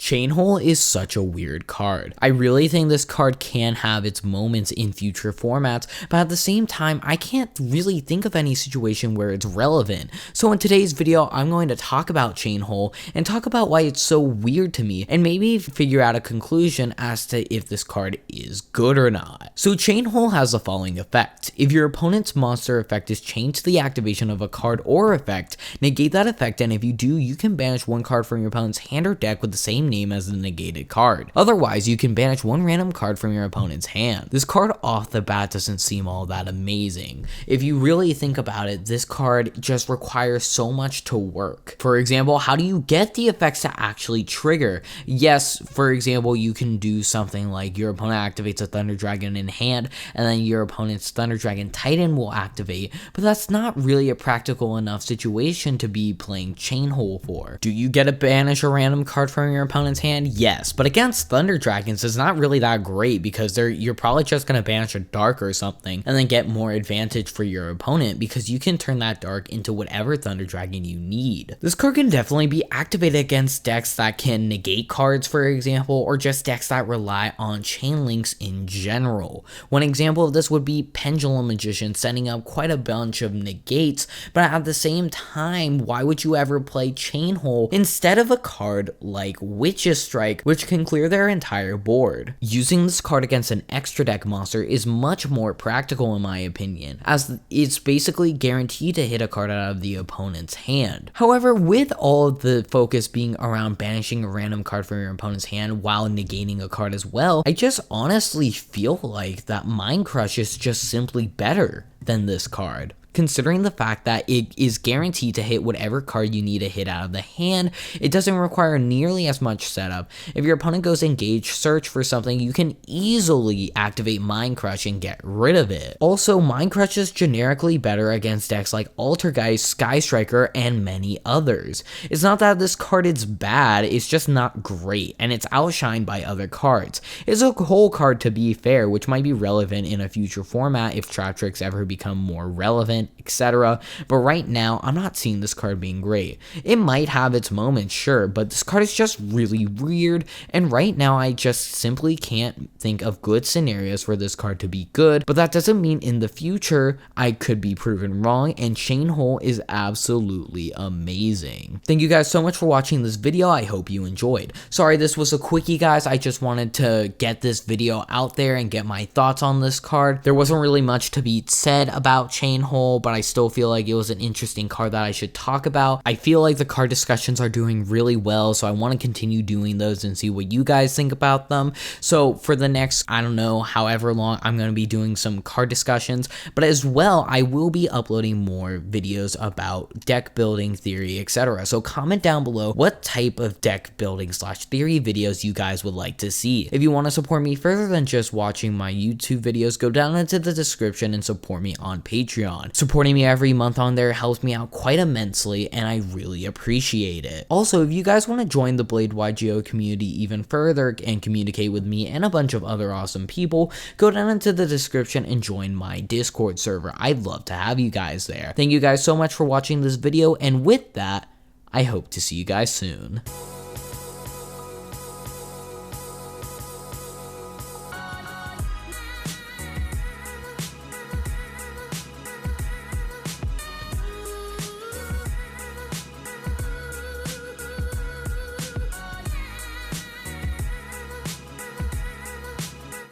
Chain Hole is such a weird card. I really think this card can have its moments in future formats, but at the same time, I can't really think of any situation where it's relevant. So in today's video, I'm going to talk about Chain Hole and talk about why it's so weird to me, and maybe figure out a conclusion as to if this card is good or not. So Chain Hole has the following effect. If your opponent's monster effect is chained to the activation of a card or effect, negate that effect, and if you do, you can banish one card from your opponent's hand or deck with the same name as the negated card. Otherwise, you can banish one random card from your opponent's hand. This card off the bat doesn't seem all that amazing. If you really think about it, this card just requires so much to work. For example, how do you get the effects to actually trigger? Yes, for example, you can do something like your opponent activates a Thunder Dragon in hand, and then your opponent's Thunder Dragon Titan will activate, but that's not really a practical enough situation to be playing Chain Hole for. Do you get to banish a random card from your opponent's hand? Yes, but against Thunder Dragons, it's not really that great because you're probably just going to banish a Dark or something and then get more advantage for your opponent because you can turn that Dark into whatever Thunder Dragon you need. This card can definitely be activated against decks that can negate cards, for example, or just decks that rely on chain links in general. One example of this would be Pendulum Magician setting up quite a bunch of negates, but at the same time, why would you ever play Chain Hole instead of a card like Witch's Strike, which can clear their entire board? Using this card against an extra deck monster is much more practical in my opinion, as it's basically guaranteed to hit a card out of the opponent's hand. However, with all of the focus being around banishing a random card from your opponent's hand while negating a card as well, I just honestly feel like that Mind Crush is just simply better than this card. Considering the fact that it is guaranteed to hit whatever card you need to hit out of the hand, it doesn't require nearly as much setup. If your opponent goes engage search for something, you can easily activate Mind Crush and get rid of it. Also, Mind Crush is generically better against decks like Altergeist, Sky Striker, and many others. It's not that this card is bad, it's just not great, and it's outshined by other cards. It's a whole card to be fair, which might be relevant in a future format if trap tricks ever become more relevant, etc. But right now, I'm not seeing this card being great. It might have its moments, sure, but this card is just really weird, and right now I just simply can't think of good scenarios for this card to be good, but that doesn't mean in the future I could be proven wrong, and Chain Hole is absolutely amazing. Thank you guys so much for watching this video. I hope you enjoyed. Sorry this was a quickie, guys. I just wanted to get this video out there and get my thoughts on this card. There wasn't really much to be said about Chain Hole, but I still feel like it was an interesting card that I should talk about. I feel like the card discussions are doing really well, so I want to continue doing those and see what you guys think about them. So for the next, I don't know, however long, I'm going to be doing some card discussions, but as well, I will be uploading more videos about deck building, theory, etc. So comment down below what type of deck building / theory videos you guys would like to see. If you want to support me further than just watching my YouTube videos, go down into the description and support me on Patreon. Supporting me every month on there helps me out quite immensely, and I really appreciate it. Also, if you guys want to join the BladeYGO community even further and communicate with me and a bunch of other awesome people, go down into the description and join my Discord server. I'd love to have you guys there. Thank you guys so much for watching this video, and with that, I hope to see you guys soon.